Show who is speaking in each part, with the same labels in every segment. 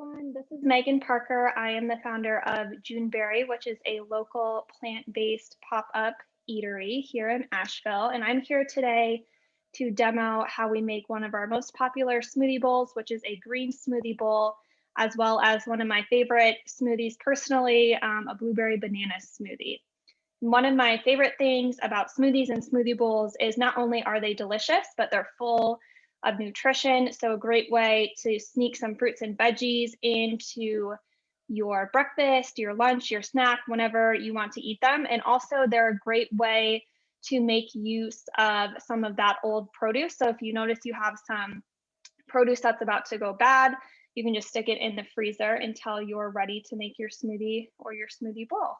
Speaker 1: everyone, this is Megan Parker. I am the founder of Juneberry, which is a local plant-based pop-up eatery here in Asheville. And I'm here today to demo how we make one of our most popular smoothie bowls, which is a green smoothie bowl, as well as one of my favorite smoothies personally, a blueberry banana smoothie. One of my favorite things about smoothies and smoothie bowls is not only are they delicious, but they're full of nutrition. So a great way to sneak some fruits and veggies into your breakfast, your lunch, your snack, whenever you want to eat them. And also they're a great way to make use of some of that old produce. So if you notice you have some produce that's about to go bad, you can just stick it in the freezer until you're ready to make your smoothie or your smoothie bowl.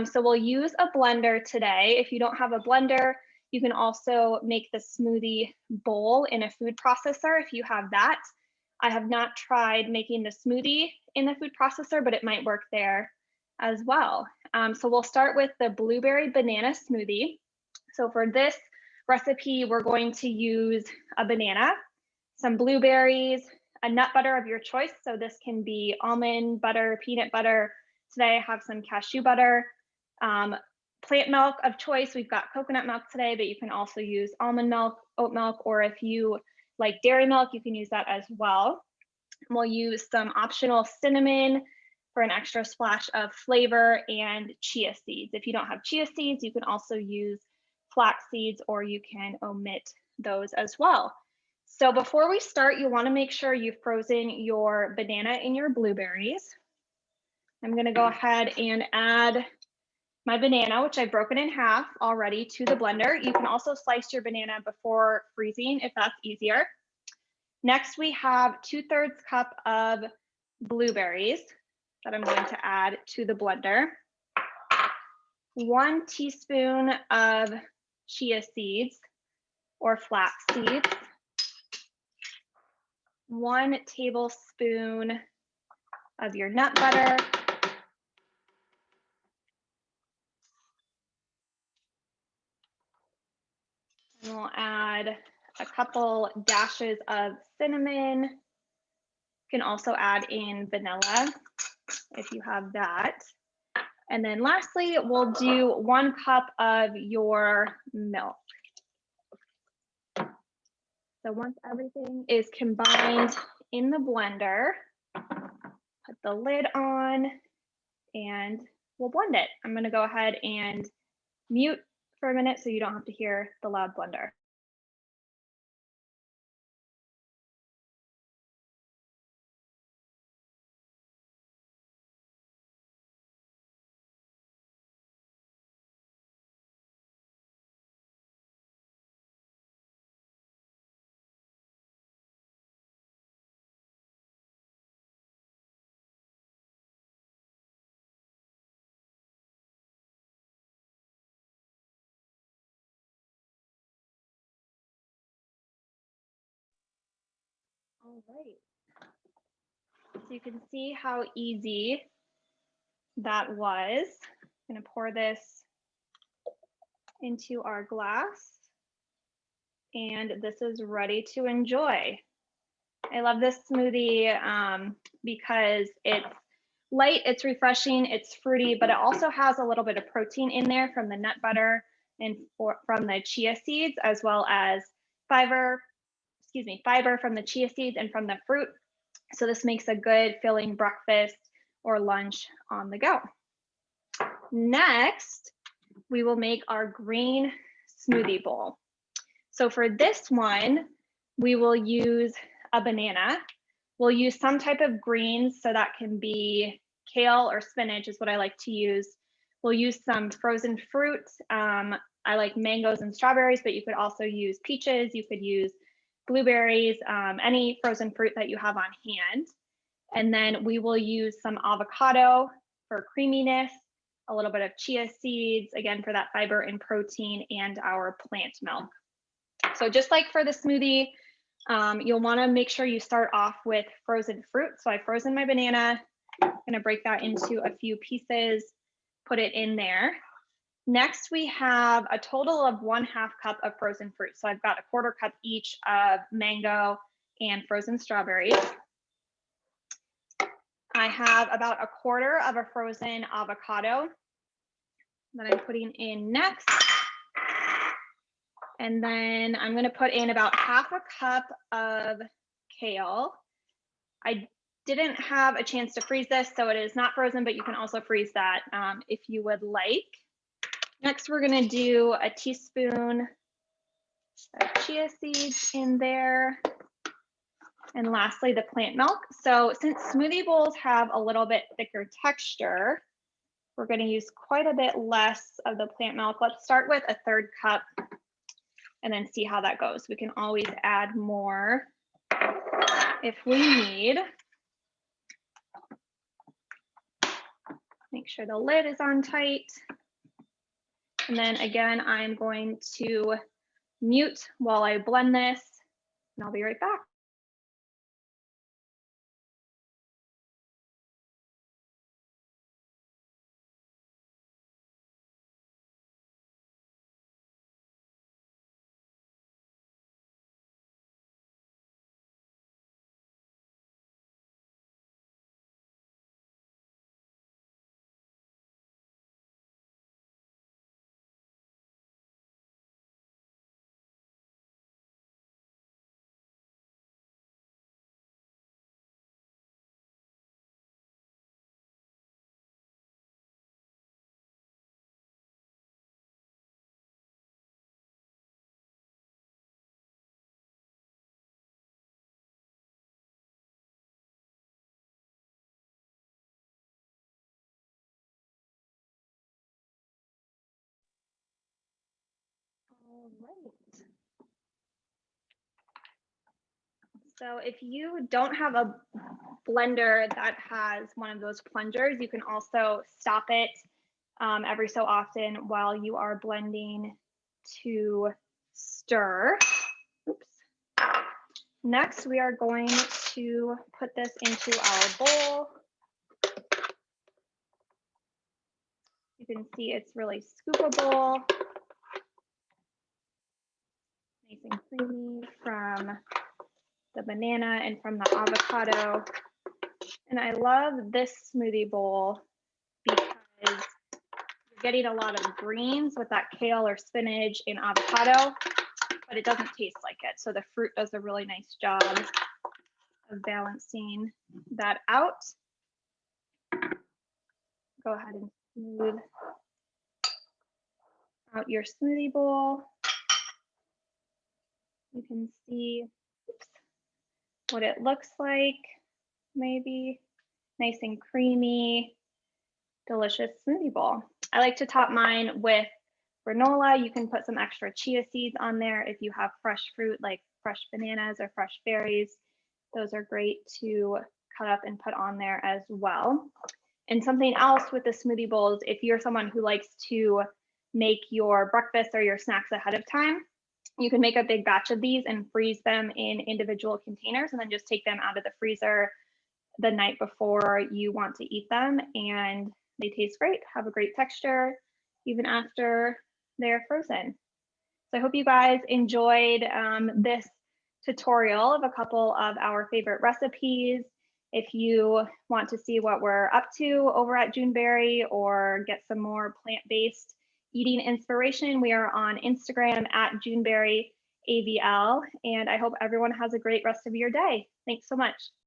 Speaker 1: So we'll use a blender today. If you don't have a blender, you can also make the smoothie bowl in a food processor if you have that. I have not tried making the smoothie in the food processor, but it might work there as well. So we'll start with the blueberry banana smoothie. So for this recipe, we're going to use a banana, some blueberries, a nut butter of your choice. So this can be almond butter, peanut butter. Today I have some cashew butter. Plant milk of choice, we've got coconut milk today, but you can also use almond milk, oat milk, or if you like dairy milk, you can use that as well. We'll use some optional cinnamon for an extra splash of flavor and chia seeds. If you don't have chia seeds, you can also use flax seeds, or you can omit those as well. So before we start, you want to make sure you've frozen your banana and your blueberries. I'm going to go ahead and add my banana, which I've broken in half already, to the blender. You can also slice your banana before freezing if that's easier. Next, we have 2/3 cup of blueberries that I'm going to add to the blender. 1 teaspoon of chia seeds or flax seeds. 1 tablespoon of your nut butter. And we'll add a couple dashes of cinnamon. You can also add in vanilla if you have that. And then lastly, we'll do 1 cup of your milk. So once everything is combined in the blender, put the lid on and we'll blend it. I'm going to go ahead and mute for a minute so you don't have to hear the loud blender. All right. So you can see how easy that was. I'm going to pour this into our glass, and this is ready to enjoy. I love this smoothie because it's light, it's refreshing, it's fruity, but it also has a little bit of protein in there from the nut butter and from the chia seeds, as well as fiber from the chia seeds and from the fruit. So this makes a good filling breakfast or lunch on the go. Next, we will make our green smoothie bowl. So for this one, we will use a banana. We'll use some type of greens, so that can be kale or spinach is what I like to use. We'll use some frozen fruit. I like mangoes and strawberries, but you could also use peaches, you could use blueberries, any frozen fruit that you have on hand. And then we will use some avocado for creaminess, a little bit of chia seeds, again, for that fiber and protein, and our plant milk. So just like for the smoothie, you'll want to make sure you start off with frozen fruit. So I've frozen my banana. I'm going to break that into a few pieces, put it in there. Next, we have a total of 1/2 cup of frozen fruit. So I've got a 1/4 cup each of mango and frozen strawberries. I have about 1/4 of a frozen avocado that I'm putting in next. And then I'm going to put in about 1/2 cup of kale. I didn't have a chance to freeze this, so it is not frozen, but you can also freeze that if you would like. Next, we're going to do a teaspoon of chia seeds in there. And lastly, the plant milk. So since smoothie bowls have a little bit thicker texture, we're going to use quite a bit less of the plant milk. Let's start with 1/3 cup and then see how that goes. We can always add more if we need. Make sure the lid is on tight. And then again, I'm going to mute while I blend this, and I'll be right back. All right. So if you don't have a blender that has one of those plungers, you can also stop it every so often while you are blending to stir. Oops. Next, we are going to put this into our bowl. You can see it's really scoopable. Nice and creamy from the banana and from the avocado. And I love this smoothie bowl because you're getting a lot of greens with that kale or spinach and avocado, but it doesn't taste like it. So the fruit does a really nice job of balancing that out. Go ahead and smooth out your smoothie bowl. You can see what it looks like, maybe nice and creamy, delicious smoothie bowl. I like to top mine with granola. You can put some extra chia seeds on there if you have fresh fruit like fresh bananas or fresh berries. Those are great to cut up and put on there as well. And something else with the smoothie bowls, if you're someone who likes to make your breakfast or your snacks ahead of time, you can make a big batch of these and freeze them in individual containers and then just take them out of the freezer the night before you want to eat them, and they taste great, have a great texture even after they're frozen. So I hope you guys enjoyed this tutorial of a couple of our favorite recipes. If you want to see what we're up to over at Juneberry or get some more plant-based eating inspiration, we are on Instagram at Juneberry AVL, and I hope everyone has a great rest of your day. Thanks so much.